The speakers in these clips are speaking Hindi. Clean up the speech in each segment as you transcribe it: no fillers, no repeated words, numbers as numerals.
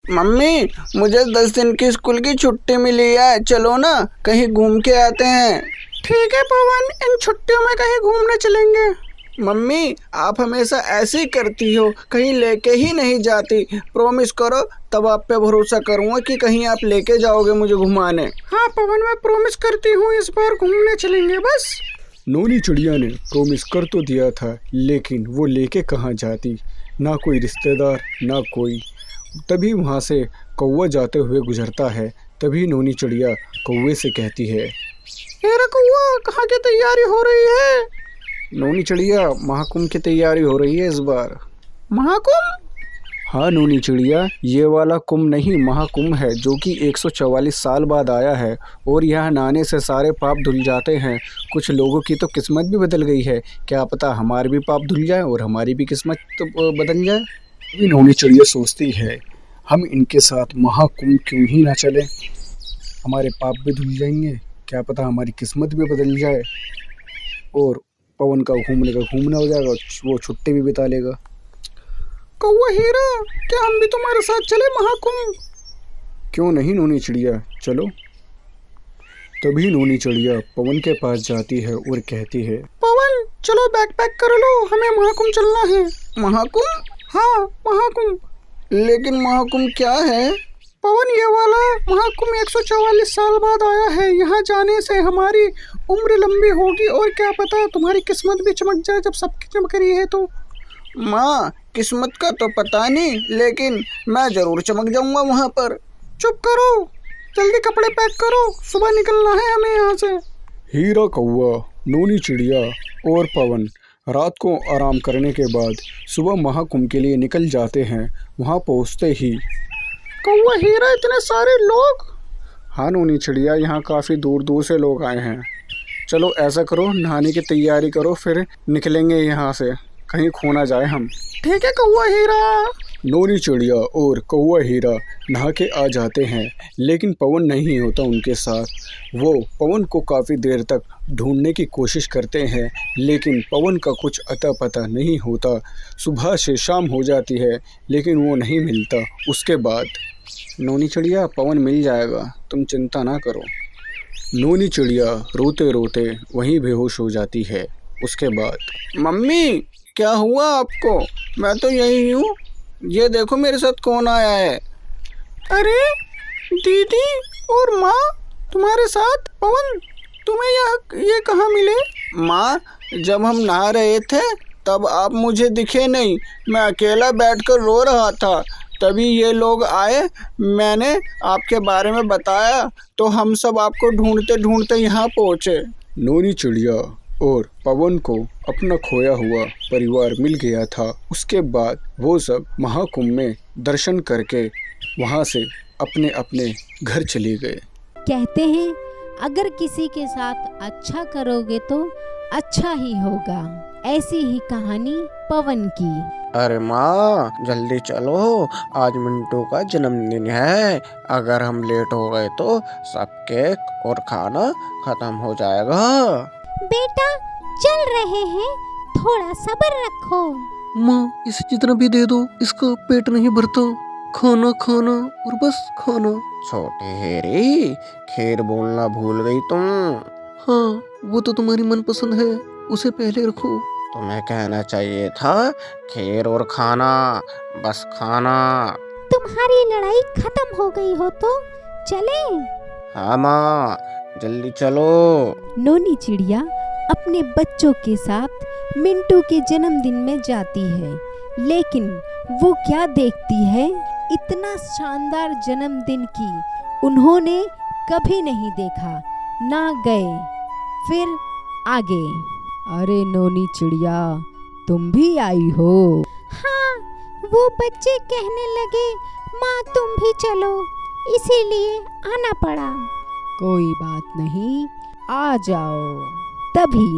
मम्मी, मुझे 10 दिन की स्कूल की छुट्टी मिली है, चलो ना कहीं घूम के आते हैं। ठीक है पवन, इन छुट्टियों में कहीं घूमने चलेंगे। मम्मी, आप हमेशा ऐसे ही करती हो, कहीं लेके ही नहीं जाती। प्रॉमिस करो, तब आप पे भरोसा करूँगा कि कहीं आप लेके जाओगे मुझे घुमाने। हाँ पवन, मैं प्रॉमिस करती हूँ, इस बार घूमने चलेंगे बस। नोनी चिड़िया ने प्रॉमिस कर तो दिया था, लेकिन वो लेके कहाँ जाती, ना कोई रिश्तेदार ना कोई। तभी वहाँ से कौवा जाते हुए गुजरता है। तभी नोनी चिड़िया कौवे से कहती है, मेरा कौवा, कहाँ की तैयारी हो रही है? नोनी चिड़िया, महाकुंभ की तैयारी हो रही है इस बार। महाकुंभ? हाँ नोनी चिड़िया, ये वाला कुंभ नहीं, महाकुंभ है, जो कि 144 साल बाद आया है। और यहाँ नहाने से सारे पाप धुल जाते हैं। कुछ लोगों की तो किस्मत भी बदल गई है। क्या पता हमारे भी पाप धुल जाए और हमारी भी किस्मत तो बदल जाए। अभी नोनी चिड़िया सोचती है, हम इनके साथ महाकुंभ क्यों ही ना चले, हमारे पाप भी धुल जाएंगे, क्या पता हमारी किस्मत भी बदल जाए और पवन का घूमने का घूमना हो जाएगा, वो छुट्टी भी बिता लेगा। कौवा हीरा, क्या हम भी तुम्हारे साथ चले महाकुंभ? क्यों नहीं नोनी चिड़िया, चलो। तभी नोनी चिड़िया पवन के पास जाती है और कहती है, पवन चलो, बैग पैक कर लो, हमें महाकुंभ चलना है। महाकुंभ? हाँ महाकुंभ। लेकिन महाकुंभ क्या है? पवन, ये वाला महाकुंभ 144 साल बाद आया है। यहाँ जाने से हमारी उम्र लंबी होगी और क्या पता तुम्हारी किस्मत भी चमक जाए जब सबकी चमक रही है तो। माँ, किस्मत का तो पता नहीं, लेकिन मैं जरूर चमक जाऊंगा वहाँ पर। चुप करो, जल्दी कपड़े पैक करो, सुबह निकलना है हमें यहाँ से। हीरा, कौवा, नोनी चिड़िया और पवन रात को आराम करने के बाद सुबह महाकुंभ के लिए निकल जाते हैं। वहाँ पहुँचते ही, कौवा हीरा, इतने सारे लोग? हाँ नोनी चिड़िया, यहाँ काफ़ी दूर दूर से लोग आए हैं। चलो ऐसा करो, नहाने की तैयारी करो, फिर निकलेंगे यहाँ से, कहीं खो ना जाए हम। ठीक है कौवा हीरा। नोनी चिड़िया और कौवा हीरा नहा के आ जाते हैं, लेकिन पवन नहीं होता उनके साथ। वो पवन को काफ़ी देर तक ढूंढने की कोशिश करते हैं, लेकिन पवन का कुछ अता पता नहीं होता। सुबह से शाम हो जाती है, लेकिन वो नहीं मिलता। उसके बाद, नोनी चिड़िया, पवन मिल जाएगा, तुम चिंता ना करो। नोनी चिड़िया रोते रोते वहीं बेहोश हो जाती है। उसके बाद, मम्मी, क्या हुआ आपको? मैं तो यही हूँ, ये देखो मेरे साथ कौन आया है। अरे दीदी और माँ, तुम्हारे साथ पवन, तुम्हें ये कहाँ मिले? माँ, जब हम नहा रहे थे तब आप मुझे दिखे नहीं, मैं अकेला बैठकर रो रहा था। तभी ये लोग आए, मैंने आपके बारे में बताया तो हम सब आपको ढूंढते ढूंढते यहाँ पहुँचे। नोनी चिड़िया और पवन को अपना खोया हुआ परिवार मिल गया था। उसके बाद वो सब महाकुंभ में दर्शन करके वहाँ से अपने अपने घर चले गए। कहते हैं अगर किसी के साथ अच्छा करोगे तो अच्छा ही होगा। ऐसी ही कहानी पवन की। अरे माँ, जल्दी चलो, आज मिंटू का जन्मदिन है। अगर हम लेट हो गए तो सब केक और खाना खत्म हो जाएगा। बेटा चल रहे हैं, थोड़ा सब्र रखो। माँ, इसे जितना भी दे दो, इसका पेट नहीं भरता। खाना खाना और बस खाना। छोटी हेरी, खीर बोलना भूल गई तुम। हाँ, वो तो तुम्हारी मनपसंद है, उसे पहले रखो। तुम्हें कहना चाहिए था खीर और खाना, बस खाना। तुम्हारी लड़ाई खत्म हो गई हो तो चले। हाँ माँ, जल्दी चलो। नोनी चिड़िया अपने बच्चों के साथ मिंटू के जन्मदिन में जाती है, लेकिन वो क्या देखती है, इतना शानदार जन्मदिन की उन्होंने कभी नहीं देखा। ना गए, फिर आगे। अरे नोनी चिड़िया, तुम भी आई हो? हाँ, वो बच्चे कहने लगे माँ तुम भी चलो, इसीलिए आना पड़ा। कोई बात नहीं, आ जाओ। तभी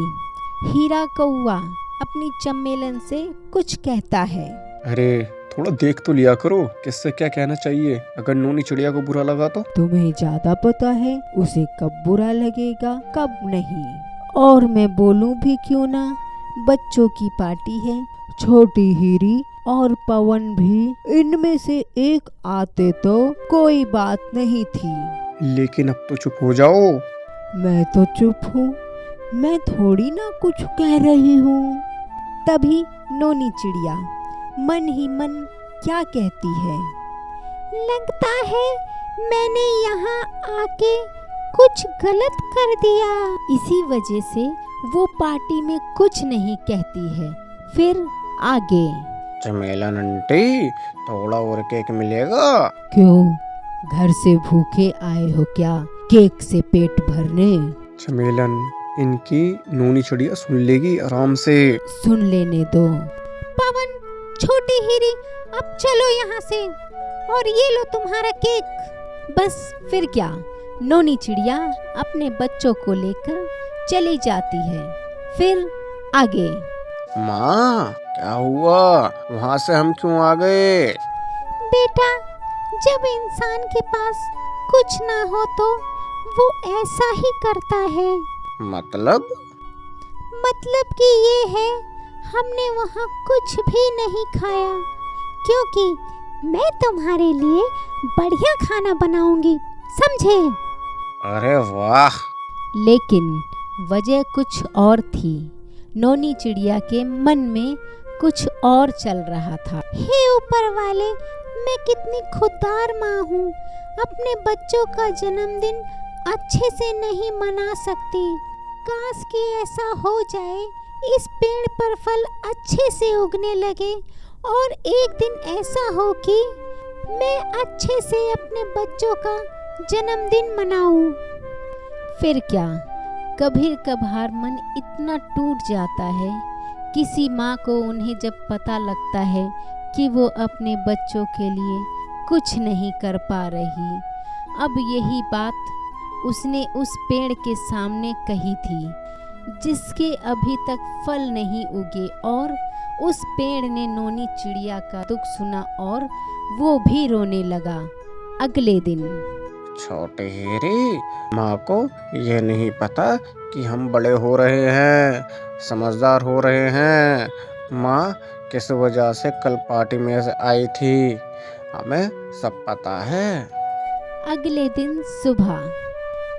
हीरा कौवा अपनी चमेलन से कुछ कहता है। अरे थोड़ा देख तो लिया करो, किससे क्या कहना चाहिए, अगर नोनी चिड़िया को बुरा लगा तो। तुम्हें ज्यादा पता है उसे कब बुरा लगेगा कब नहीं। और मैं बोलूं भी क्यों ना, बच्चों की पार्टी है, छोटी हीरी और पवन भी इनमें से एक आते तो कोई बात नहीं थी। लेकिन अब तो चुप हो जाओ। मैं तो चुप हूँ, मैं थोड़ी ना कुछ कह रही हूँ। तभी नोनी चिड़िया मन ही मन क्या कहती है, लगता है मैंने यहाँ आके कुछ गलत कर दिया। इसी वजह से वो पार्टी में कुछ नहीं कहती है। फिर आगे, चमेलन आंटी, थोड़ा और केक मिलेगा? क्यों, घर से भूखे आए हो क्या केक से पेट भरने? चमेलन, इनकी नूनी चिड़िया सुन लेगी आराम से। सुन लेने दो। पवन, छोटी हीरी, अब चलो यहाँ से और ये लो तुम्हारा केक। बस फिर क्या, नोनी चिड़िया अपने बच्चों को लेकर चली जाती है। फिर आगे, माँ क्या हुआ, वहाँ से हम क्यों आ गए? बेटा, जब इंसान के पास कुछ ना हो तो वो ऐसा ही करता है। मतलब कि ये है, हमने वहाँ कुछ भी नहीं खाया क्योंकि मैं तुम्हारे लिए बढ़िया खाना बनाऊंगी, समझे? अरे वाह। लेकिन वजह कुछ और थी। नोनी चिड़िया के मन में कुछ और चल रहा था। हे ऊपर वाले, मैं कितनी खुददार माँ हूँ, अपने बच्चों का जन्मदिन अच्छे से नहीं मना सकती। काश कि ऐसा हो जाए, इस पेड़ पर फल अच्छे से उगने लगे और एक दिन ऐसा हो कि मैं अच्छे से अपने बच्चों का जन्मदिन मनाऊं। फिर क्या, कभी कभार मन इतना टूट जाता है किसी माँ को, उन्हें जब पता लगता है कि वो अपने बच्चों के लिए कुछ नहीं कर पा रही। अब यही बात उसने उस पेड़ के सामने कही थी जिसके अभी तक फल नहीं उगे, और उस पेड़ ने नोनी चिड़िया का दुख सुना और वो भी रोने लगा। अगले दिन, छोटे हीरे, माँ को ये नहीं पता कि हम बड़े हो रहे हैं, समझदार हो रहे हैं। माँ किस वजह से कल पार्टी में से आई थी, हमें सब पता है। अगले दिन सुबह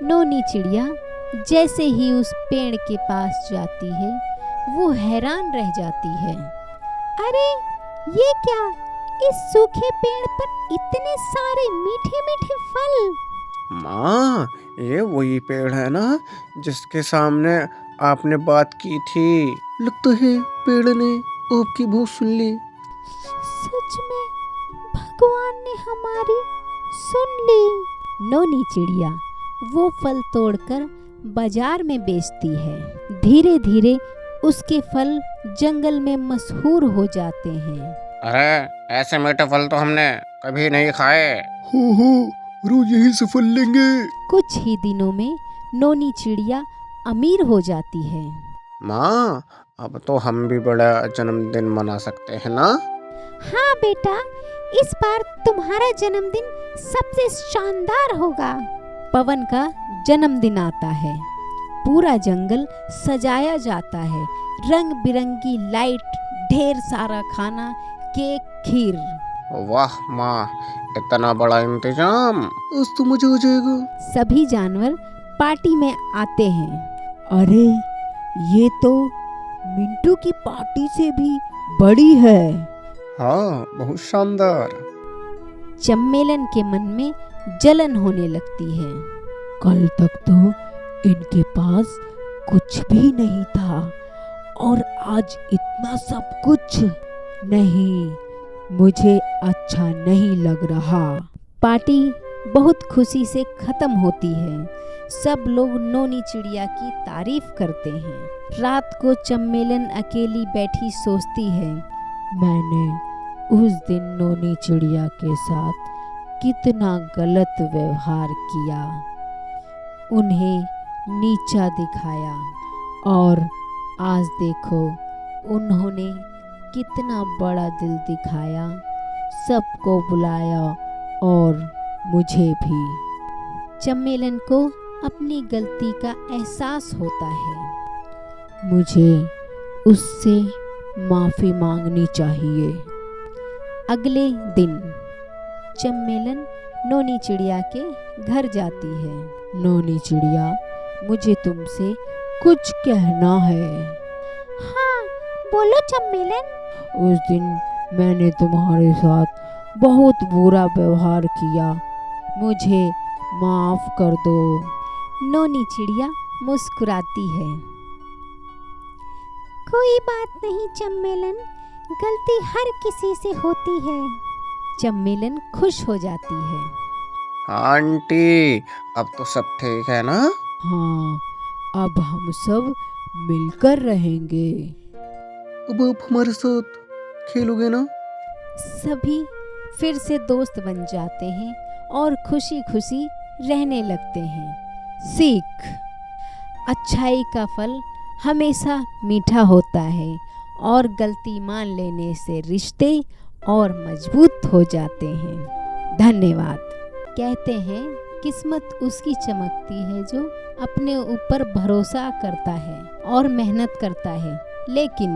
नोनी चिड़िया जैसे ही उस पेड़ के पास जाती है, वो हैरान रह जाती है। अरे ये क्या, इस सूखे पेड़ पर इतने सारे मीठे मीठे फल। माँ, ये वही पेड़ है ना जिसके सामने आपने बात की थी। लगता है पेड़ ने आपकी बात सुन ली। सच में भगवान ने हमारी सुन ली। नोनी चिड़िया वो फल तोड़कर बाजार में बेचती है। धीरे धीरे उसके फल जंगल में मशहूर हो जाते हैं। अरे ऐसे मीठे फल तो हमने कभी नहीं खाए। हो रोज यही से फल लेंगे। कुछ ही दिनों में नोनी चिड़िया अमीर हो जाती है। माँ, अब तो हम भी बड़ा जन्मदिन मना सकते हैं ना? हाँ बेटा, इस बार तुम्हारा जन्मदिन सबसे शानदार होगा। पवन का जन्मदिन आता है। पूरा जंगल सजाया जाता है, रंग बिरंगी लाइट, ढेर सारा खाना, केक, खीर। वाह माँ, इतना बड़ा इंतजाम। आज तो मजा आ जाएगा। सभी जानवर पार्टी में आते हैं। अरे ये तो मिंटू की पार्टी से भी बड़ी है। हाँ, बहुत शानदार। चम्मेलन के मन में जलन होने लगती है। कल तक तो इनके पास कुछ भी नहीं था और आज इतना सब कुछ। नहीं, मुझे अच्छा नहीं लग रहा। पार्टी बहुत खुशी से खत्म होती है। सब लोग नोनी चिड़िया की तारीफ करते हैं। रात को चम्मेलन अकेली बैठी सोचती है, मैंने उस दिन नोनी चिड़िया के साथ कितना गलत व्यवहार किया, उन्हें नीचा दिखाया, और आज देखो उन्होंने कितना बड़ा दिल दिखाया, सबको बुलाया और मुझे भी। चम्मेलन को अपनी गलती का एहसास होता है। मुझे उससे माफ़ी मांगनी चाहिए। अगले दिन चम्मेलन नोनी चिड़िया के घर जाती है। नोनी चिड़िया, मुझे तुमसे कुछ कहना है। हाँ, बोलो चम्मेलन। उस दिन मैंने तुम्हारे साथ बहुत बुरा व्यवहार किया, मुझे माफ कर दो। नोनी चिड़िया मुस्कुराती है। कोई बात नहीं चम्मेलन, गलती हर किसी से होती है। चम्मेलन खुश हो जाती है। आंटी, अब तो सब ठीक है ना? हाँ, अब हम सब मिलकर रहेंगे। अब आप हमारे साथ खेलोगे ना? सभी फिर से दोस्त बन जाते हैं और खुशी खुशी रहने लगते हैं। सीख: अच्छाई का फल हमेशा मीठा होता है और गलती मान लेने से रिश्ते और मजबूत हो जाते हैं। धन्यवाद। कहते हैं किस्मत उसकी चमकती है जो अपने ऊपर भरोसा करता है और मेहनत करता है। लेकिन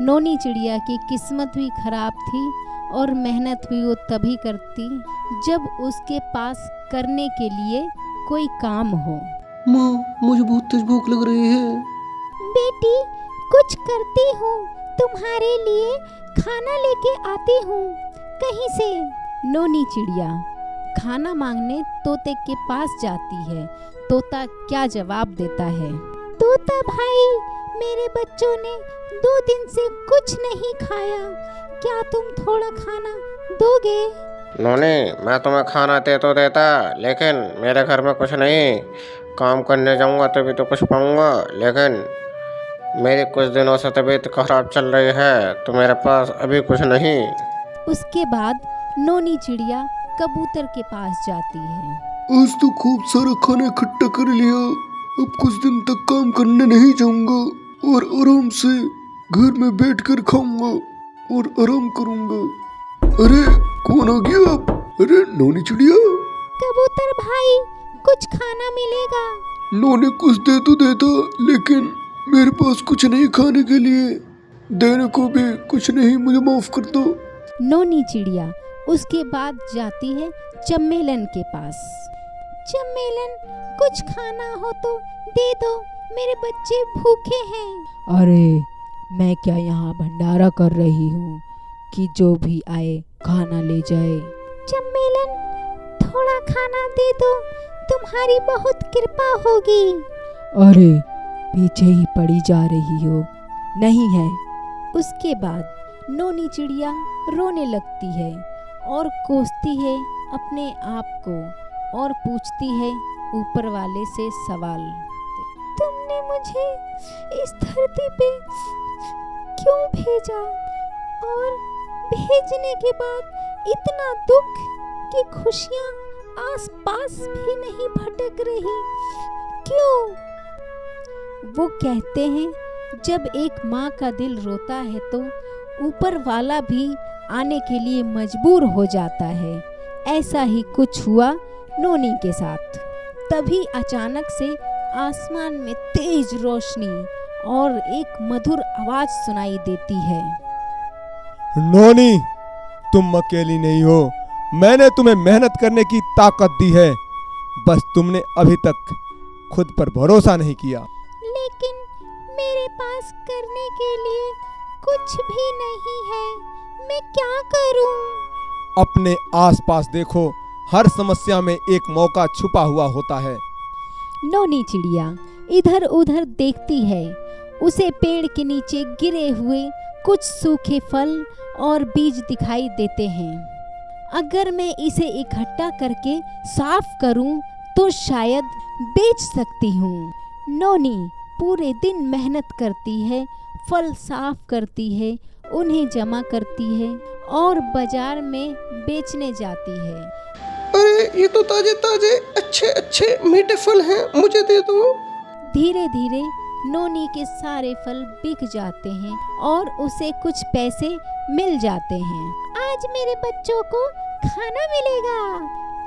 नोनी चिड़िया की किस्मत भी खराब थी और मेहनत भी वो तभी करती जब उसके पास करने के लिए कोई काम हो। माँ, मुझे बहुत तेज भूख लग रही है। बेटी, कुछ करती हूँ, तुम्हारे लिए खाना लेके आती हूँ कहीं से। नोनी चिड़िया खाना मांगने तोते के पास जाती है। तोता क्या जवाब देता है? तोता भाई, मेरे बच्चों ने 2 दिन से कुछ नहीं खाया, क्या तुम थोड़ा खाना दोगे? नोनी, मैं तुम्हें खाना दे तो देता, लेकिन मेरे घर में कुछ नहीं। काम करने जाऊंगा तभी तो कुछ पाऊंगा, लेकिन मेरी कुछ दिनों से तबीयत खराब चल रही है, तो मेरे पास अभी कुछ नहीं। उसके बाद नोनी चिड़िया कबूतर के पास जाती है। आज तो खूब सारा खाना इकट्ठा कर लिया, अब कुछ दिन तक काम करने नहीं जाऊंगा और आराम से घर में बैठकर खाऊंगा और आराम करूंगा। अरे, कौन आ गया? अरे नोनी चिड़िया। कबूतर भाई, कुछ खाना मिलेगा? नोनी कुछ दे तो देता, लेकिन मेरे पास कुछ नहीं खाने के लिए, देने को भी कुछ नहीं, मुझे माफ कर दो। नोनी चिड़िया उसके बाद जाती है चम्मेलन के पास। चम्मेलन, कुछ खाना हो तो दे दो, मेरे बच्चे भूखे हैं। अरे, मैं क्या यहाँ भंडारा कर रही हूँ कि जो भी आए खाना ले जाए। चम्मेलन, थोड़ा खाना दे दो, तुम्हारी बहुत कृपा होगी। अरे, पीछे ही पड़ी जा रही हो, नहीं है। उसके बाद नोनी चिड़िया रोने लगती है और कोसती है अपने आप को और पूछती है ऊपर वाले से सवाल। तुमने मुझे इस धरती पे क्यों भेजा और भेजने के बाद इतना दुख कि खुशियाँ आसपास भी नहीं भटक रही, क्यों? वो कहते हैं जब एक माँ का दिल रोता है तो ऊपर वाला भी आने के लिए मजबूर हो जाता है। ऐसा ही कुछ हुआ नोनी के साथ। तभी अचानक से आसमान में तेज रोशनी और एक मधुर आवाज सुनाई देती है। नोनी, तुम अकेली नहीं हो, मैंने तुम्हें मेहनत करने की ताकत दी है, बस तुमने अभी तक खुद पर भरोसा नहीं किया। लेकिन मेरे पास करने के लिए कुछ भी नहीं है, मैं क्या करूं? अपने आसपास देखो, हर समस्या में एक मौका छुपा हुआ होता है। नोनी चिड़िया इधर उधर देखती है। उसे पेड़ के नीचे गिरे हुए कुछ सूखे फल और बीज दिखाई देते हैं। अगर मैं इसे इकट्ठा करके साफ करूं तो शायद बेच सकती हूँ। नोनी पूरे दिन मेहनत करती है, फल साफ करती है, उन्हें जमा करती है और बाजार में बेचने जाती है। अरे, ये तो ताजे ताजे अच्छे अच्छे मीठे फल हैं, मुझे दे दो। धीरे धीरे नोनी के सारे फल बिक जाते हैं और उसे कुछ पैसे मिल जाते हैं। आज मेरे बच्चों को खाना मिलेगा।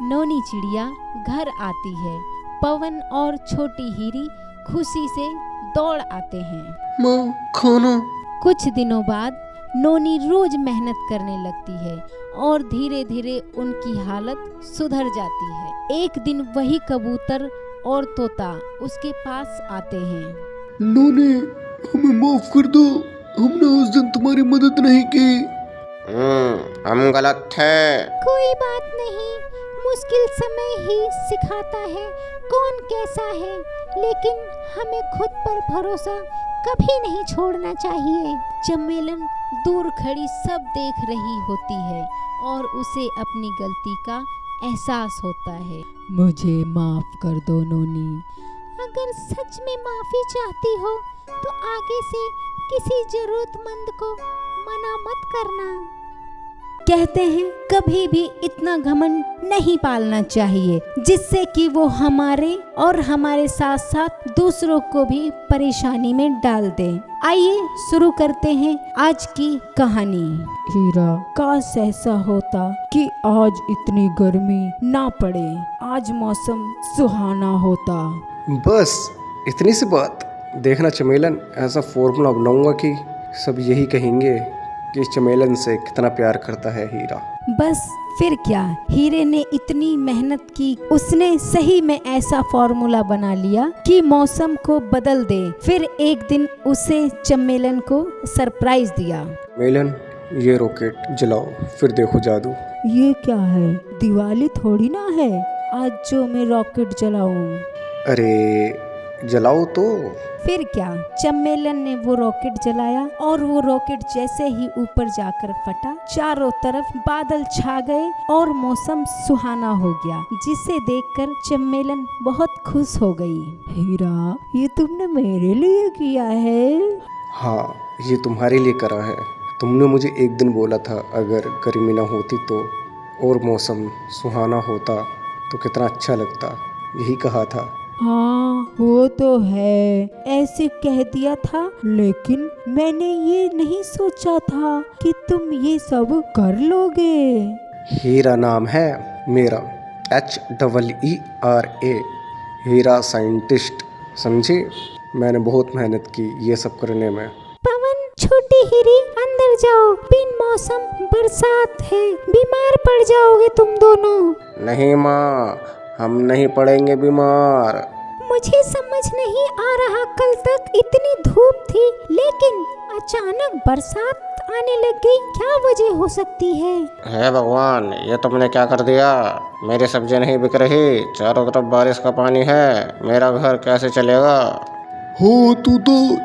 नोनी चिड़िया घर आती है। पवन और छोटी हीरी खुशी से दौड़ आते हैं। माँ, खाना। कुछ दिनों बाद नोनी रोज मेहनत करने लगती है और धीरे धीरे उनकी हालत सुधर जाती है। एक दिन वही कबूतर और तोता उसके पास आते हैं। नोनी, हमें माफ कर दो, हमने उस दिन तुम्हारी मदद नहीं की। हम गलत थे। कोई बात नहीं, मुश्किल समय ही सिखाता है कौन कैसा है, लेकिन हमें खुद पर भरोसा कभी नहीं छोड़ना चाहिए। चमेलन दूर खड़ी सब देख रही होती है और उसे अपनी गलती का एहसास होता है। मुझे माफ कर दो नोनी। अगर सच में माफी चाहती हो तो आगे से किसी जरूरतमंद को मना मत करना। कहते हैं कभी भी इतना घमंड नहीं पालना चाहिए जिससे कि वो हमारे और हमारे साथ साथ दूसरों को भी परेशानी में डाल दे। आइए शुरू करते हैं आज की कहानी। हीरा, काश ऐसा होता कि आज इतनी गर्मी ना पड़े, आज मौसम सुहाना होता। बस इतनी सी बात। देखना चमेलन, ऐसा फॉर्मूला बनाऊंगा कि सब यही कहेंगे कि चमेलन से कितना प्यार करता है हीरा। बस फिर क्या, हीरे ने इतनी मेहनत की, उसने सही में ऐसा फॉर्मूला बना लिया कि मौसम को बदल दे। फिर एक दिन उसे चमेलन को सरप्राइज दिया। चमेलन, ये रॉकेट जलाओ, फिर देखो जादू। ये क्या है, दिवाली थोड़ी ना है आज जो मैं रॉकेट जलाऊं। अरे जलाओ तो। फिर क्या, चमेलन ने वो रॉकेट जलाया और वो रॉकेट जैसे ही ऊपर जाकर फटा, चारों तरफ बादल छा गए और मौसम सुहाना हो गया, जिसे देखकर चमेलन बहुत खुश हो गई। हीरा, ये तुमने मेरे लिए किया है? हाँ, ये तुम्हारे लिए करा है। तुमने मुझे एक दिन बोला था अगर गर्मी ना होती तो और मौसम सुहाना होता तो कितना अच्छा लगता, यही कहा था। हाँ वो तो है, ऐसे कह दिया था, लेकिन मैंने ये नहीं सोचा था कि तुम ये सब कर लोगे। हीरा नाम है मेरा, HEERA, हीरा साइंटिस्ट, समझे? मैंने बहुत मेहनत की ये सब करने में। पवन, छोटी हीरी, अंदर जाओ, बिन मौसम बरसात है, बीमार पड़ जाओगे तुम दोनों। नहीं माँ, हम नहीं पड़ेंगे बीमार। मुझे समझ नहीं आ रहा, कल तक इतनी धूप थी लेकिन अचानक बरसात आने लग गई, क्या वजह हो सकती है? हे भगवान, ये तुमने क्या कर दिया? मेरी सब्जी नहीं बिक रही, चारों तरफ बारिश का पानी है, मेरा घर कैसे चलेगा? हाँ तो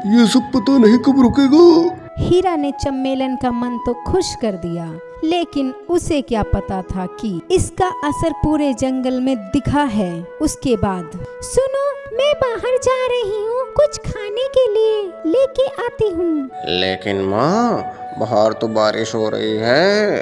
ये सब पता नहीं कब रुकेगा। हीरा ने चमेलन का मन तो खुश कर दिया, लेकिन उसे क्या पता था कि इसका असर पूरे जंगल में दिखा है। उसके बाद, सुनो, मैं बाहर जा रही हूँ, कुछ खाने के लिए लेके आती हूँ। लेकिन माँ, बाहर तो बारिश हो रही है।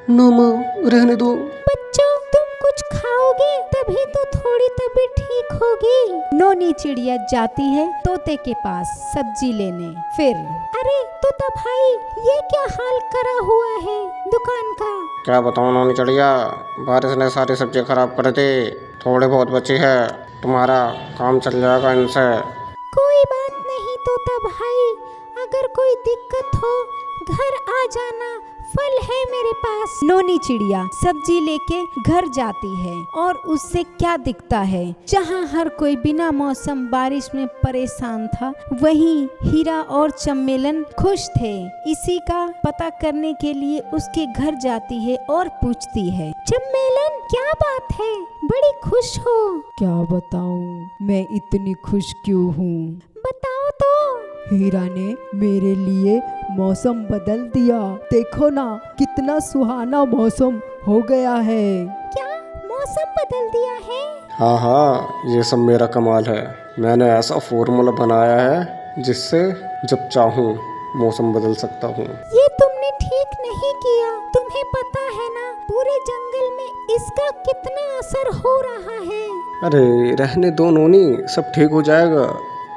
ना माँ, रहने दो। बच्चों, तुम कुछ खाओगे तभी तो थोड़ी तबीयत ठीक होगी। नोनी चिड़िया जाती है तोते के पास सब्जी लेने। फिर, अरे तोता भाई, ये क्या हाल करा हुआ है दुकान का? क्या बताऊँ नोनी चिड़िया, बारिश ने सारी सब्जी खराब कर दी, थोड़ी बहुत बची है, तुम्हारा काम चल जाएगा इनसे। कोई बात नहीं तोता भाई, अगर कोई दिक्कत हो घर आ जाना, फल है मेरे पास। नोनी चिड़िया सब्जी लेके घर जाती है और उससे क्या दिखता है, जहाँ हर कोई बिना मौसम बारिश में परेशान था, वहीं हीरा और चमेलन खुश थे। इसी का पता करने के लिए उसके घर जाती है और पूछती है, चमेलन क्या बात है, बड़ी खुश हो? क्या बताऊं, मैं इतनी खुश क्यों हूँ? बताओ तो। हीरा ने मेरे लिए मौसम बदल दिया, देखो ना कितना सुहाना मौसम हो गया है। क्या मौसम बदल दिया है? हाँ हाँ, ये सब मेरा कमाल है। मैंने ऐसा फॉर्मूला बनाया है जिससे जब चाहूँ मौसम बदल सकता हूँ। ये तुमने ठीक नहीं किया, तुम्हें पता है ना पूरे जंगल में इसका कितना असर हो रहा है। अरे रहने दो नोनी, सब ठीक हो जाएगा,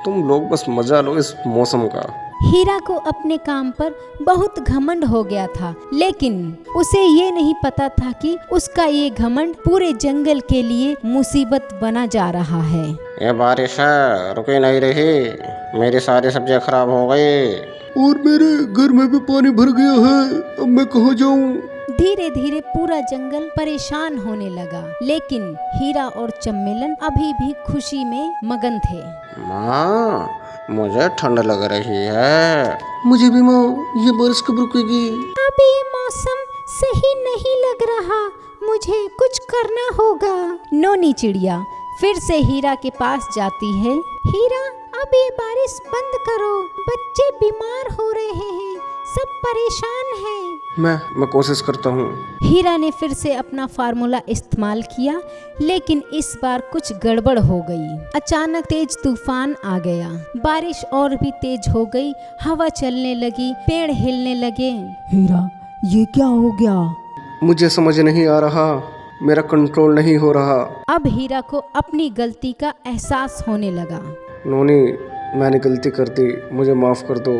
तुम लोग बस मजा लो इस मौसम का। हीरा को अपने काम पर बहुत घमंड हो गया था, लेकिन उसे ये नहीं पता था कि उसका ये घमंड पूरे जंगल के लिए मुसीबत बना जा रहा है। ये बारिश है, रुकी नहीं रही, मेरी सारी सब्जियां खराब हो गई। और मेरे घर में भी पानी भर गया है, अब मैं कहाँ जाऊँ? धीरे धीरे पूरा जंगल परेशान होने लगा, लेकिन हीरा और चम्मेलन अभी भी खुशी में मगन थे। माँ, मुझे ठंड लग रही है। मुझे भी माँ, ये बारिश कब रुकेगी? अब ये मौसम सही नहीं लग रहा, मुझे कुछ करना होगा। नोनी चिड़िया फिर से हीरा के पास जाती है। हीरा, अब ये बारिश बंद करो, बच्चे बीमार हो रहे हैं, सब परेशान हैं। मैं कोशिश करता हूँ। हीरा ने फिर से अपना फार्मूला इस्तेमाल किया, लेकिन इस बार कुछ गड़बड़ हो गई। अचानक तेज तूफान आ गया, बारिश और भी तेज हो गई, हवा चलने लगी, पेड़ हिलने लगे। हीरा, ये क्या हो गया? मुझे समझ नहीं आ रहा, मेरा कंट्रोल नहीं हो रहा। अब हीरा को अपनी गलती का एहसास होने लगा। नोनी, मैंने गलती कर दी, मुझे माफ कर दो।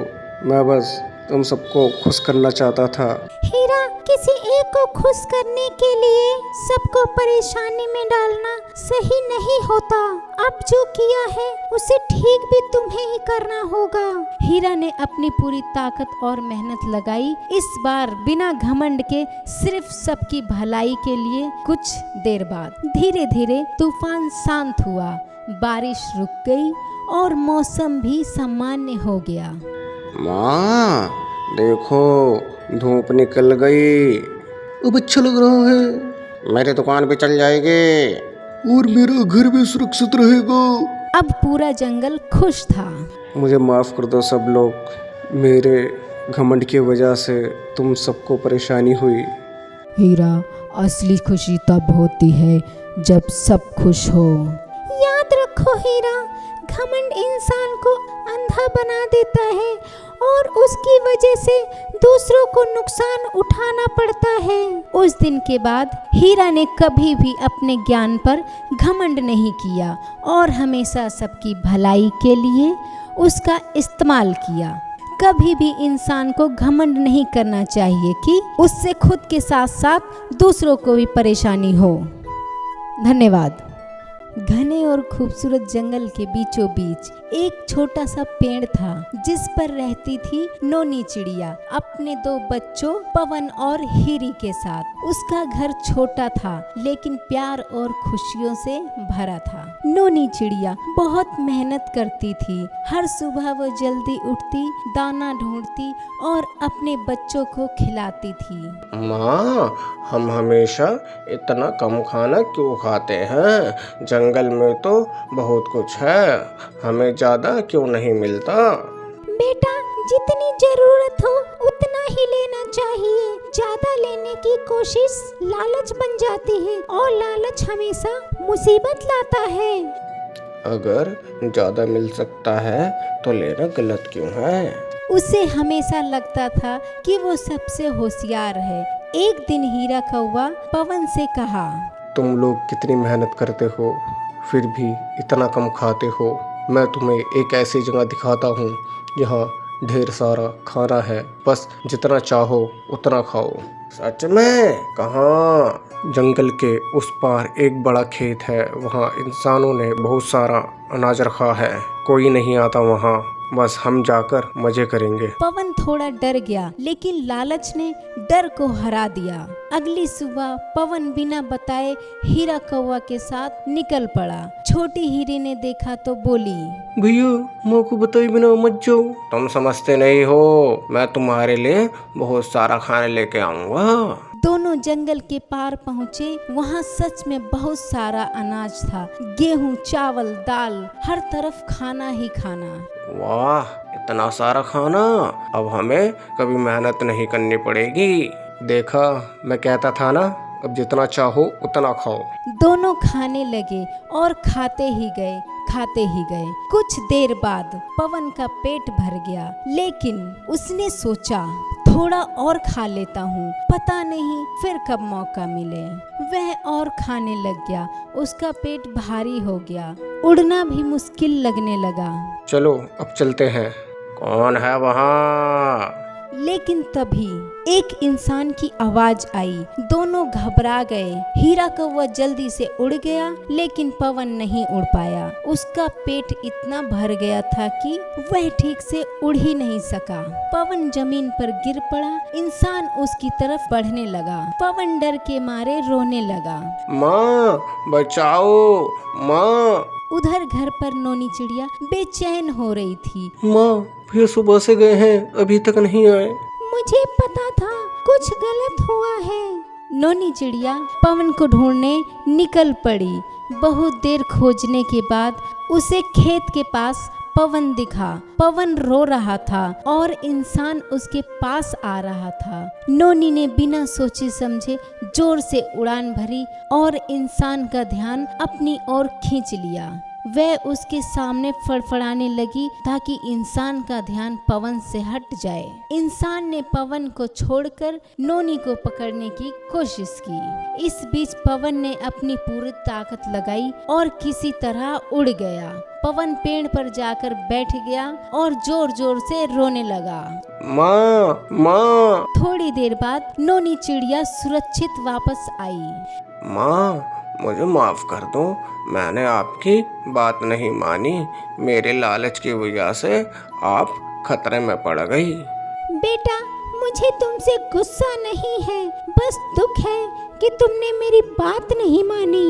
मैं बस तुम सबको खुश करना चाहता था। हीरा, किसी एक को खुश करने के लिए सबको परेशानी में डालना सही नहीं होता। अब जो किया है उसे ठीक भी तुम्हें ही करना होगा। हीरा ने अपनी पूरी ताकत और मेहनत लगाई, इस बार बिना घमंड के, सिर्फ सबकी भलाई के लिए। कुछ देर बाद धीरे धीरे तूफान शांत हुआ, बारिश रुक गई और मौसम भी सामान्य हो गया। माँ, देखो, धूप निकल गई। अब अच्छा लग रहा है। मेरी दुकान भी चल जाएगी और मेरा घर भी सुरक्षित रहेगा। अब पूरा जंगल खुश था। मुझे माफ कर दो सब लोग, मेरे घमंड की वजह से तुम सबको परेशानी हुई। हीरा, असली खुशी तब होती है जब सब खुश हो। याद रखो हीरा, घमंड इंसान को अंधा बना देता है और उसकी वजह से दूसरों को नुकसान उठाना पड़ता है। उस दिन के बाद हीरा ने कभी भी अपने ज्ञान पर घमंड नहीं किया और हमेशा सबकी भलाई के लिए उसका इस्तेमाल किया। कभी भी इंसान को घमंड नहीं करना चाहिए कि उससे खुद के साथ साथ दूसरों को भी परेशानी हो। धन्यवाद। घने और खूबसूरत जंगल के बीचों बीच एक छोटा सा पेड़ था, जिस पर रहती थी नोनी चिड़िया अपने दो बच्चों पवन और हीरी के साथ। उसका घर छोटा था, लेकिन प्यार और खुशियों से भरा था। नोनी चिड़िया बहुत मेहनत करती थी। हर सुबह वो जल्दी उठती, दाना ढूंढती और अपने बच्चों को खिलाती थी। माँ, हम हमेशा इतना कम खाना क्यों खाते हैं? जंगल में तो बहुत कुछ है, हमें ज़्यादा क्यों नहीं मिलता? बेटा, जितनी जरूरत हो उतना ही लेना चाहिए। ज्यादा लेने की कोशिश लालच बन जाती है और लालच हमेशा मुसीबत लाता है। अगर ज़्यादा मिल सकता है तो लेना गलत क्यों है? उसे हमेशा लगता था कि वो सबसे होशियार है। एक दिन हीरा कौवा पवन से कहा, तुम लोग कितनी मेहनत करते हो, फिर भी इतना कम खाते हो। मैं तुम्हें एक ऐसी जगह दिखाता हूँ जहाँ ढेर सारा खाना है, बस जितना चाहो उतना खाओ। सच में? कहाँ? जंगल के उस पार एक बड़ा खेत है, वहाँ इंसानों ने बहुत सारा अनाज रखा है। कोई नहीं आता वहाँ, बस हम जाकर मजे करेंगे। पवन थोड़ा डर गया, लेकिन लालच ने डर को हरा दिया। अगली सुबह पवन बिना बताए हीरा कौवा के साथ निकल पड़ा। छोटी हीरे ने देखा तो बोली, भैया, माँ को बताए बिना मत जाओ। तुम समझते नहीं हो, मैं तुम्हारे लिए बहुत सारा खाना लेके आऊँगा। दोनों जंगल के पार पहुँचे। वहाँ सच में बहुत सारा अनाज था, गेहूं, चावल, दाल, हर तरफ खाना ही खाना। वाह, इतना सारा खाना! अब हमें कभी मेहनत नहीं करनी पड़ेगी। देखा, मैं कहता था ना, अब जितना चाहो उतना खाओ। दोनों खाने लगे और खाते ही गए, खाते ही गए। कुछ देर बाद पवन का पेट भर गया, लेकिन उसने सोचा थोड़ा और खा लेता हूँ, पता नहीं फिर कब मौका मिले। वह और खाने लग गया। उसका पेट भारी हो गया, उड़ना भी मुश्किल लगने लगा। चलो अब चलते हैं। कौन है वहाँ? लेकिन तभी एक इंसान की आवाज आई। दोनों घबरा गए। हीरा कौवा जल्दी से उड़ गया, लेकिन पवन नहीं उड़ पाया। उसका पेट इतना भर गया था कि वह ठीक से उड़ ही नहीं सका। पवन जमीन पर गिर पड़ा। इंसान उसकी तरफ बढ़ने लगा। पवन डर के मारे रोने लगा। माँ बचाओ, माँ। उधर घर पर नोनी चिड़िया बेचैन हो रही थी। माँ फिर सुबह से गए हैं, अभी तक नहीं आए। मुझे पता था कुछ गलत हुआ है। नोनी चिड़िया पवन को ढूंढने निकल पड़ी। बहुत देर खोजने के बाद उसे खेत के पास पवन दिखा। पवन रो रहा था और इंसान उसके पास आ रहा था। नोनी ने बिना सोचे समझे जोर से उड़ान भरी और इंसान का ध्यान अपनी ओर खींच लिया। वह उसके सामने फड़फड़ाने लगी ताकि इंसान का ध्यान पवन से हट जाए। इंसान ने पवन को छोड़कर नोनी को पकड़ने की कोशिश की। इस बीच पवन ने अपनी पूरी ताकत लगाई और किसी तरह उड़ गया। पवन पेड़ पर जाकर बैठ गया और जोर जोर से रोने लगा। माँ, माँ। थोड़ी देर बाद नोनी चिड़िया सुरक्षित वापस आई। माँ मुझे माफ कर दो, मैंने आपकी बात नहीं मानी। मेरे लालच की वजह से आप खतरे में पड़ गई। बेटा, मुझे तुमसे गुस्सा नहीं है, बस दुख है कि तुमने मेरी बात नहीं मानी।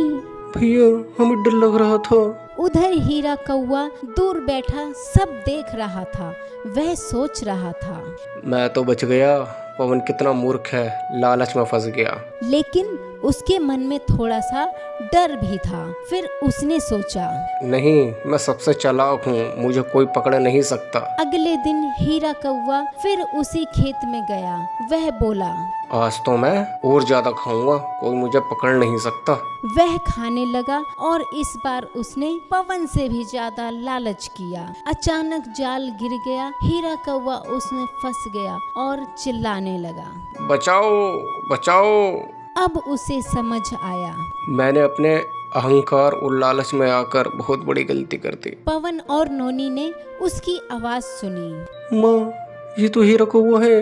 भैया हमें डर लग रहा था। उधर हीरा कौवा दूर बैठा सब देख रहा था। वह सोच रहा था, मैं तो बच गया, पवन कितना मूर्ख है, लालच में फंस गया। लेकिन उसके मन में थोड़ा सा डर भी था। फिर उसने सोचा, नहीं, मैं सबसे चालाक हूँ, मुझे कोई पकड़ नहीं सकता। अगले दिन हीरा कौवा फिर उसी खेत में गया। वह बोला, आज तो मैं और ज्यादा खाऊंगा, कोई मुझे पकड़ नहीं सकता। वह खाने लगा और इस बार उसने पवन से भी ज्यादा लालच किया। अचानक जाल गिर गया। हीरा कौवा उसमें फंस गया और चिल्लाने लगा, बचाओ, बचाओ। अब उसे समझ आया, मैंने अपने अहंकार और लालच में आकर बहुत बड़ी गलती कर दी। पवन और नोनी ने उसकी आवाज सुनी। माँ, ये तो हीरा कौवा है।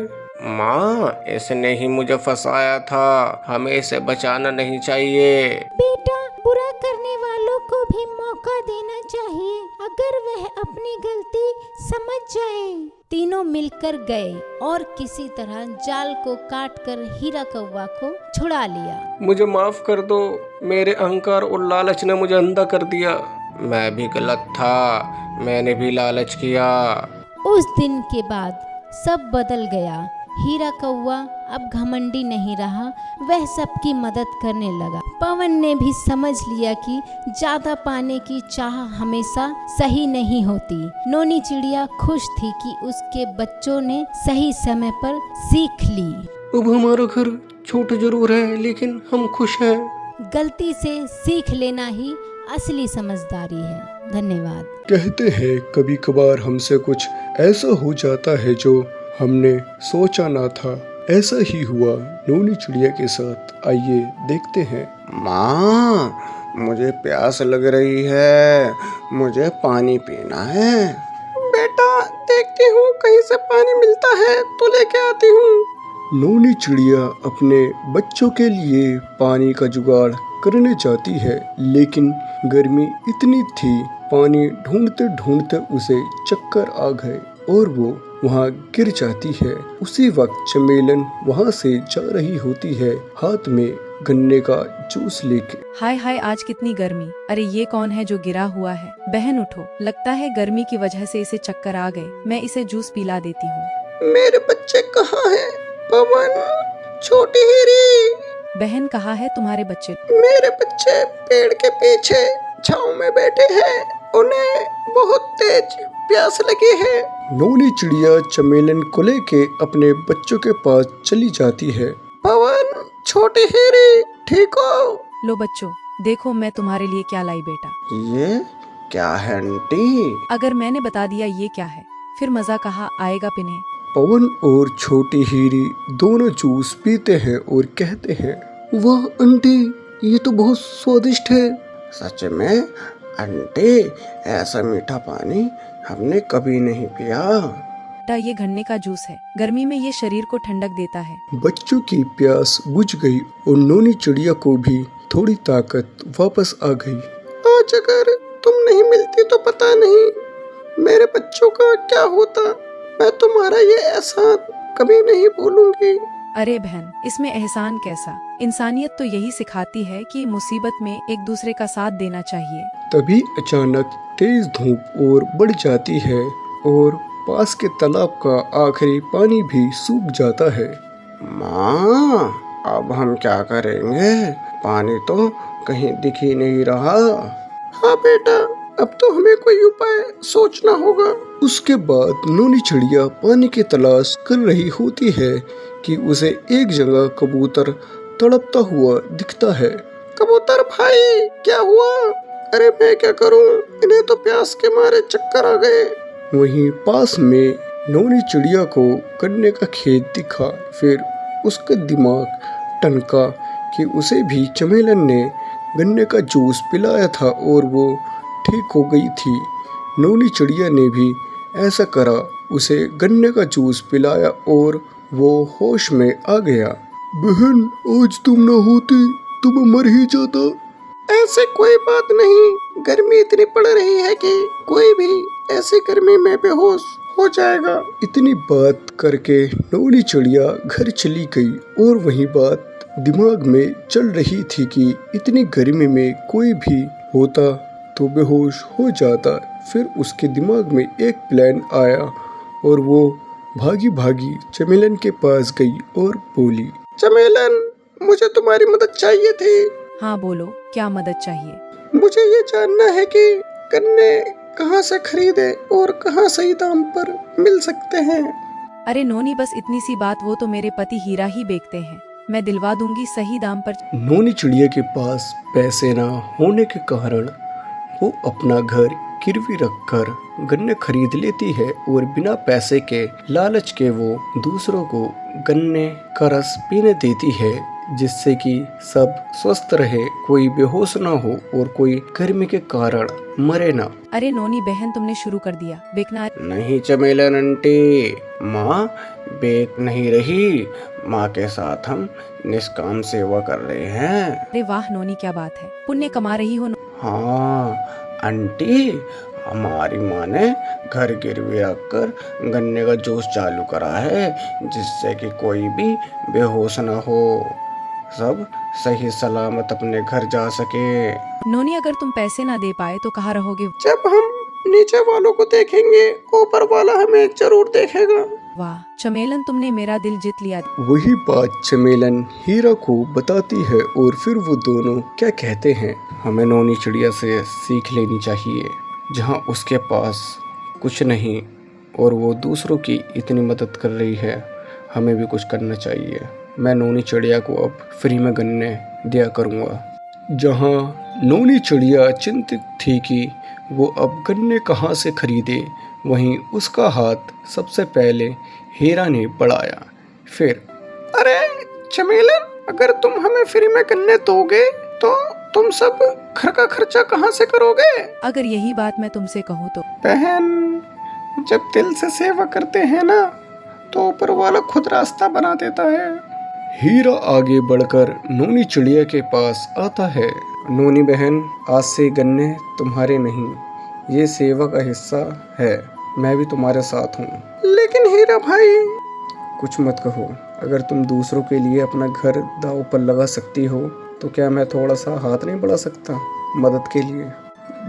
माँ, इसने ही मुझे फंसाया था, हमें इसे बचाना नहीं चाहिए। बेटा, बुरा करने वालों को भी मौका देना चाहिए, अगर वह अपनी गलती समझ जाए। तीनों मिलकर गए और किसी तरह जाल को काटकर हीरा कौवा को छुड़ा लिया। मुझे माफ कर दो, मेरे अहंकार और लालच ने मुझे अंधा कर दिया। मैं भी गलत था, मैंने भी लालच किया। उस दिन के बाद सब बदल गया। हीरा कौवा अब घमंडी नहीं रहा, वह सबकी मदद करने लगा। पवन ने भी समझ लिया कि ज्यादा पाने की चाह हमेशा सही नहीं होती। नोनी चिड़िया खुश थी कि उसके बच्चों ने सही समय पर सीख ली। अब हमारा घर छोटा जरूर है, लेकिन हम खुश हैं। गलती से सीख लेना ही असली समझदारी है। धन्यवाद। कहते हैं कभी कभार हमसे कुछ ऐसा हो जाता है जो हमने सोचा ना था। ऐसा ही हुआ नोनी चिड़िया के साथ। आइए देखते हैं। माँ, मुझे प्यास लग रही है, मुझे पानी पीना है। बेटा, देखती हूँ कहीं से पानी मिलता है तो लेके आती हूँ। नोनी चिड़िया अपने बच्चों के लिए पानी का जुगाड़ करने जाती है, लेकिन गर्मी इतनी थी, पानी ढूंढते ढूंढते उसे चक्कर आ गए और वो वहाँ गिर जाती है। उसी वक्त चमेलन वहाँ से जा रही होती है, हाथ में गन्ने का जूस लेके। हाय हाय, आज कितनी गर्मी। अरे ये कौन है जो गिरा हुआ है? बहन उठो, लगता है गर्मी की वजह से इसे चक्कर आ गए। मैं इसे जूस पिला देती हूँ। मेरे बच्चे कहाँ हैं? पवन, छोटी हीरी। बहन, कहाँ है तुम्हारे बच्चे? मेरे बच्चे पेड़ के पीछे छांव में बैठे हैं, उन्हें बहुत तेज प्यास लगी है। नोनी चिड़िया चमेलन को लेके अपने बच्चों के पास चली जाती है। पवन, छोटी हीरी, ठीक हो? लो बच्चों, देखो मैं तुम्हारे लिए क्या लाई बेटा। ये क्या है आंटी? अगर मैंने बता दिया ये क्या है, फिर मजा कहाँ आएगा पिन्हे। पवन और छोटी हीरी दोनों जूस पीते हैं और कहते हैं, वाह आंटी, ये तो बहुत स्वादिष्ट है। सच में आंटी, ऐसा मीठा पानी हमने कभी नहीं पिया। बेटा ये गन्ने का जूस है, गर्मी में ये शरीर को ठंडक देता है। बच्चों की प्यास बुझ गई और नोनी चिड़िया को भी थोड़ी ताकत वापस आ गई। आज अगर तुम नहीं मिलती तो पता नहीं मेरे बच्चों का क्या होता। मैं तुम्हारा ये एहसान कभी नहीं भूलूंगी। अरे बहन, इसमें एहसान कैसा, इंसानियत तो यही सिखाती है कि मुसीबत में एक दूसरे का साथ देना चाहिए। तभी अचानक तेज धूप और बढ़ जाती है और पास के तालाब का आखिरी पानी भी सूख जाता है। माँ, अब हम क्या करेंगे? पानी तो कहीं दिख ही नहीं रहा। हाँ बेटा, अब तो हमें कोई उपाय सोचना होगा। उसके बाद नोनी चिड़िया पानी की तलाश कर रही होती है कि उसे एक जगह कबूतर तड़पता हुआ दिखता है। कबूतर भाई, क्या हुआ? अरे मैं क्या करूं, इन्हें तो प्यास के मारे चक्कर आ गए। वहीं पास में नोनी चिड़िया को गन्ने का खेत दिखा। फिर उसका दिमाग टनका कि उसे भी चमेलन ने गन्ने का जूस पिलाया था और वो ठीक हो गई थी। नोनी चिड़िया ने भी ऐसा करा, उसे गन्ने का जूस पिलाया और वो होश में आ गया। बहन, आज तुम न होती तो मैं मर ही जाता। ऐसे कोई बात नहीं, गर्मी इतनी पड़ रही है कि कोई भी ऐसी गर्मी में बेहोश हो जाएगा। इतनी बात करके नोनी चिड़िया घर चली गई और वही बात दिमाग में चल रही थी कि इतनी गर्मी में कोई भी होता तो बेहोश हो जाता। फिर उसके दिमाग में एक प्लान आया और वो भागी भागी चमेलन के पास गई और बोली, चमेलन, मुझे तुम्हारी मदद चाहिए थी। हाँ बोलो, क्या मदद चाहिए? मुझे ये जानना है कि गन्ने कहाँ से खरीदे और कहाँ सही दाम पर मिल सकते हैं। अरे नोनी, बस इतनी सी बात, वो तो मेरे पति हीरा ही बेचते हैं, मैं दिलवा दूंगी सही दाम पर। नोनी चिड़िया के पास पैसे ना होने के कारण वो अपना घर गिरवी रखकर गन्ने खरीद लेती है और बिना पैसे के लालच के वो दूसरों को गन्ने का रस पीने देती है, जिससे कि सब स्वस्थ रहे, कोई बेहोश ना हो और कोई गर्मी के कारण मरे ना। अरे नोनी बहन, तुमने शुरू कर दिया बेचना। नहीं चमेलन आंटी, माँ बेच नहीं रही, माँ के साथ हम निष्काम सेवा कर रहे हैं। अरे वाह नोनी, क्या बात है, पुण्य कमा रही हो। हाँ आंटी, हमारी माँ ने घर गिरवी रखकर गन्ने का जूस चालू करा है, जिससे कि कोई भी बेहोश ना हो, सब सही सलामत अपने घर जा सके। नोनी, अगर तुम पैसे ना दे पाए तो कहाँ रहोगे? जब हम नीचे वालों को देखेंगे, ऊपर वाला हमें जरूर देखेगा। वाह चमेलन, तुमने मेरा दिल जीत लिया। वही बात चमेलन हीरा को बताती है और फिर वो दोनों क्या कहते हैं। हमें नोनी चिड़िया से सीख लेनी चाहिए, जहाँ उसके पास कुछ नहीं और वो दूसरों की इतनी मदद कर रही है, हमें भी कुछ करना चाहिए। मैं नोनी चिड़िया को अब फ्री में गन्ने दिया करूँगा। जहाँ नोनी चिड़िया चिंतित थी कि वो अब गन्ने कहाँ से खरीदे, वहीं उसका हाथ सबसे पहले हीरा ने बढ़ाया। फिर, अरे चमेलन, अगर तुम हमें फ्री में गन्ने दोगे तो तुम सब घर का खर्चा कहाँ से करोगे? अगर यही बात मैं तुमसे कहूँ तो? बहन, जब दिल से सेवा करते हैं ना, तो ऊपर वाला खुद रास्ता बना देता है। हीरा आगे बढ़कर नोनी चिड़िया के पास आता है। नोनी बहन, आज से गन्ने तुम्हारे नहीं, ये सेवा का हिस्सा है, मैं भी तुम्हारे साथ हूँ। लेकिन हीरा भाई, कुछ मत कहो, अगर तुम दूसरों के लिए अपना घर दांव पर लगा सकती हो तो क्या मैं थोड़ा सा हाथ नहीं बढ़ा सकता मदद के लिए?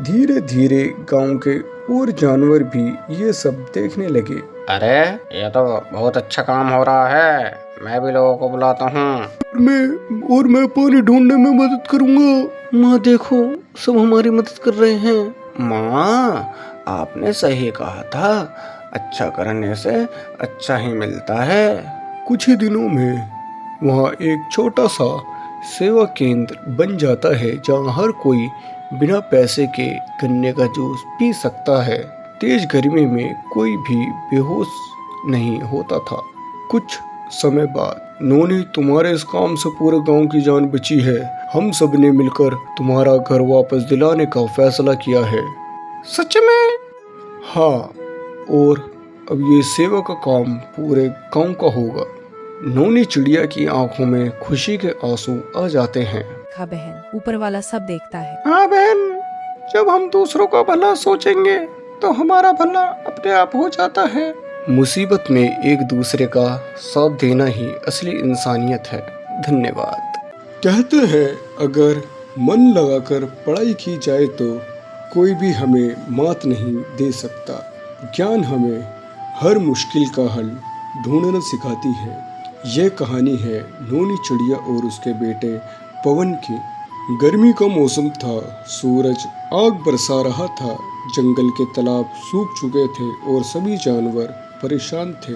धीरे धीरे गांव के और जानवर भी ये सब देखने लगे। अरे ये तो बहुत अच्छा काम हो रहा है, मैं भी लोगों को बुलाता हूँ। मैं पानी ढूंढने में मदद करूँगा। माँ देखो, सब हमारी मदद कर रहे हैं। माँ, आपने सही कहा था, अच्छा करने से अच्छा ही मिलता है। कुछ ही दिनों में वहाँ एक छोटा सा सेवा केंद्र बन जाता है, जहाँ हर कोई बिना पैसे के गन्ने का जूस पी सकता है। तेज गर्मी में कोई भी बेहोश नहीं होता था। कुछ समय बाद, नोनी, तुम्हारे इस काम से पूरे गांव की जान बची है। हम सब ने मिलकर तुम्हारा घर वापस दिलाने का फैसला किया है। सच में? हाँ, और अब ये सेवा का काम पूरे गांव का होगा। नोनी चिड़िया की आंखों में खुशी के आंसू आ जाते हैं। देखा बहन, ऊपर वाला सब देखता है। हाँ बहन, जब हम दूसरों का भला सोचेंगे तो हमारा भला अपने आप हो जाता है। मुसीबत में एक दूसरे का साथ देना ही असली इंसानियत है। धन्यवाद। कहते हैं अगर मन लगाकर पढ़ाई की जाए तो कोई भी हमें मात नहीं दे सकता। ज्ञान हमें हर मुश्किल का हल ढूंढना सिखाती है। यह कहानी है नोनी चिड़िया और उसके बेटे पवन की। गर्मी का मौसम था, सूरज आग बरसा रहा था, जंगल के तालाब सूख चुके थे और सभी जानवर परेशान थे।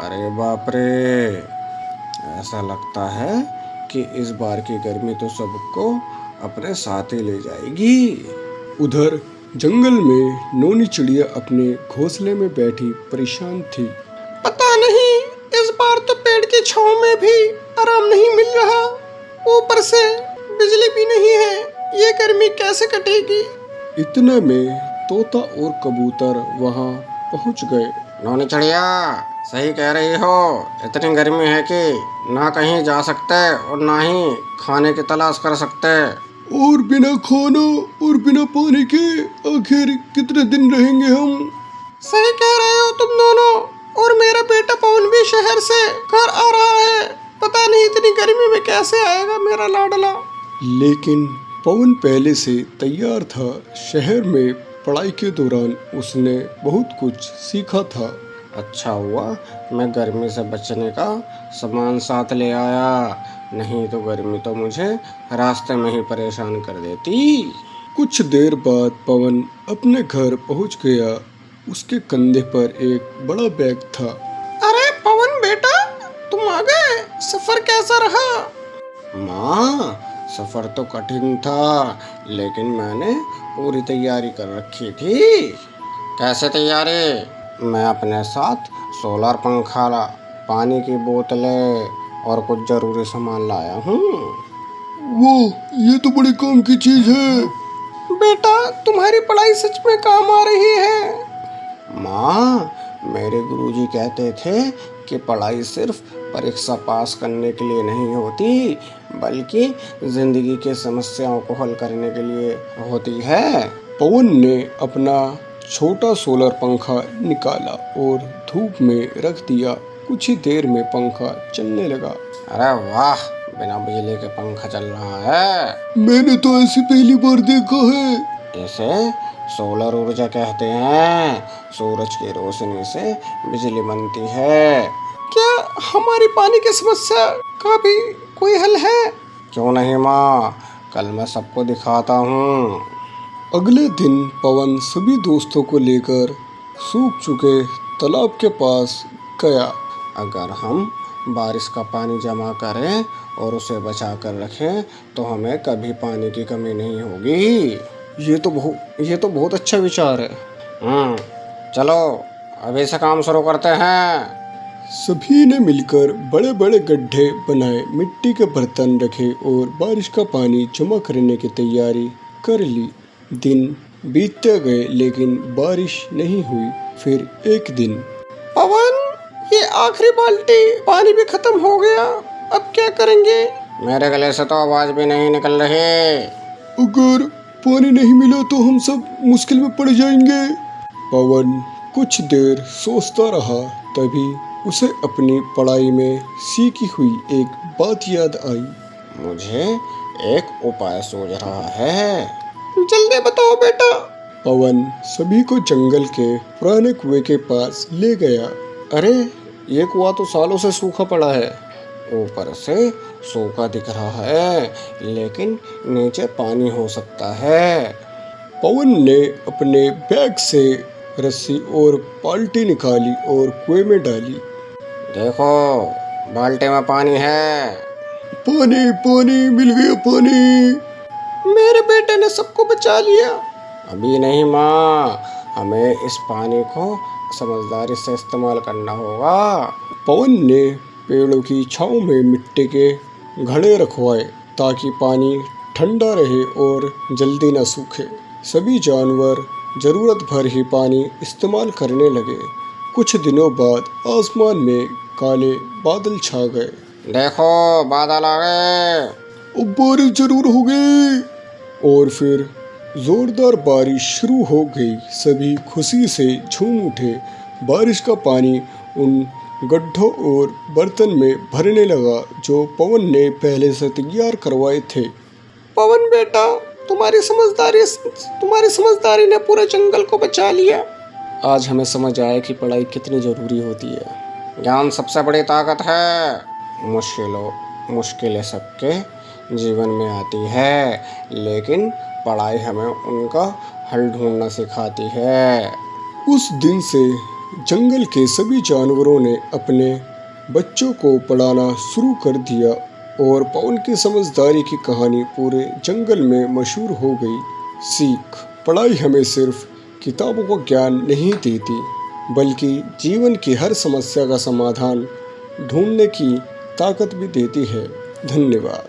अरे बाप रे, ऐसा लगता है कि इस बार की गर्मी तो सबको अपने साथ ही ले जाएगी। उधर जंगल में नोनी चिड़िया अपने घोंसले में बैठी परेशान थी। पता नहीं इस बार तो पेड़ की छांव में भी आराम नहीं मिल रहा, ऊपर से बिजली भी नहीं है। ये गर्मी कैसे कटेगी? इतने में तोता और कबूतर वहां पहुंच गए। नोनी चिड़िया, सही कह रही हो, इतनी गर्मी है कि ना कहीं जा सकते और ना ही खाने की तलाश कर सकते। और बिना खाना और बिना पानी के आखिर कितने दिन रहेंगे हम? सही कह रहे हो तुम दोनों। और मेरा बेटा पवन भी शहर से घर आ रहा है, पता नहीं इतनी गर्मी में कैसे आएगा मेरा लाडला। लेकिन पवन पहले से तैयार था। शहर में पढ़ाई के दौरान उसने बहुत कुछ सीखा था। अच्छा हुआ मैं गर्मी से बचने का सामान साथ ले आया, नहीं तो गर्मी तो मुझे रास्ते में ही परेशान कर देती। कुछ देर बाद पवन अपने घर पहुंच गया। उसके कंधे पर एक बड़ा बैग था। अरे पवन बेटा, तुम आ गए। सफर कैसा रहा? माँ, सफर तो कठिन था, लेकिन मैंने पूरी तैयारी कर रखी थी। कैसे तैयारी? मैं अपने साथ सोलर पंखा, पानी की बोतलें और कुछ जरूरी सामान लाया हूँ। वो ये तो बड़े काम की चीज है। बेटा, तुम्हारी पढ़ाई सच में काम आ रही है। माँ, मेरे गुरुजी कहते थे कि पढ़ाई सिर्फ परीक्षा पास करने के लिए नहीं होती, बल्कि जिंदगी की समस्याओं को हल करने के लिए होती है। पवन ने अपना छोटा सोलर पंखा निकाला और धूप में रख दिया। कुछ ही देर में पंखा चलने लगा। अरे वाह, बिना बिजली के पंखा चल रहा है। मैंने तो ऐसी पहली बार देखा है। इसे सोलर ऊर्जा कहते हैं। सूरज की रोशनी से बिजली बनती है। क्या हमारी पानी की समस्या का भी कोई हल है? क्यों नहीं माँ, कल मैं सबको दिखाता हूँ। अगले दिन पवन सभी दोस्तों को लेकर सूख चुके तालाब के पास गया। अगर हम बारिश का पानी जमा करें और उसे बचा कर रखें तो हमें कभी पानी की कमी नहीं होगी। ये तो बहुत अच्छा विचार है। चलो अभी से काम शुरू करते हैं। सभी ने मिलकर बड़े बड़े गड्ढे बनाए, मिट्टी के बर्तन रखे और बारिश का पानी जमा करने की तैयारी कर ली। दिन बीतते गए लेकिन बारिश नहीं हुई। फिर एक दिन, पवन, ये आखिरी बाल्टी पानी भी खत्म हो गया, अब क्या करेंगे? मेरे गले से तो आवाज भी नहीं निकल रही। अगर पानी नहीं मिला तो हम सब मुश्किल में पड़ जाएंगे। पवन कुछ देर सोचता रहा, तभी उसे अपनी पढ़ाई में सीखी हुई एक बात याद आई। मुझे एक उपाय सूझ रहा है। जल्दी बताओ बेटा। पवन सभी को जंगल के पुराने कुएं के पास ले गया। अरे, ये कुआं तो सालों से सूखा पड़ा है। ऊपर से सूखा दिख रहा है, लेकिन नीचे पानी हो सकता है। पवन ने अपने बैग से रस्सी और बाल्टी निकाली और कुएं में डाली। देखो, बाल्टी में पानी है। पानी पानी मिल गया पानी। मेरे बेटे ने सबको बचा लिया। अभी नहीं माँ, हमें इस पानी को समझदारी से इस्तेमाल करना होगा। पवन ने पेड़ों की छांव में मिट्टी के घड़े रखवाए ताकि पानी ठंडा रहे और जल्दी न सूखे। सभी जानवर जरूरत भर ही पानी इस्तेमाल करने लगे। कुछ दिनों बाद आसमान में काले बादल छा गए। देखो बादल आ गए। अब बारिश जरूर होगी। और फिर जोरदार बारिश शुरू हो गई। सभी खुशी से झूम उठे। बारिश का पानी उन गड्ढों और बर्तन में भरने लगा जो पवन ने पहले से तैयार करवाए थे। पवन बेटा, तुम्हारी समझदारी ने पूरे जंगल को बचा लिया। आज हमें समझ आया कि पढ़ाई कितनी ज़रूरी होती है। ज्ञान सबसे बड़ी ताकत है। मुश्किलें सबके जीवन में आती है, लेकिन पढ़ाई हमें उनका हल ढूंढना सिखाती है। उस दिन से जंगल के सभी जानवरों ने अपने बच्चों को पढ़ाना शुरू कर दिया और पवन की समझदारी की कहानी पूरे जंगल में मशहूर हो गई। सीख: पढ़ाई हमें सिर्फ किताबों का ज्ञान नहीं देती, बल्कि जीवन की हर समस्या का समाधान ढूंढने की ताकत भी देती है। धन्यवाद।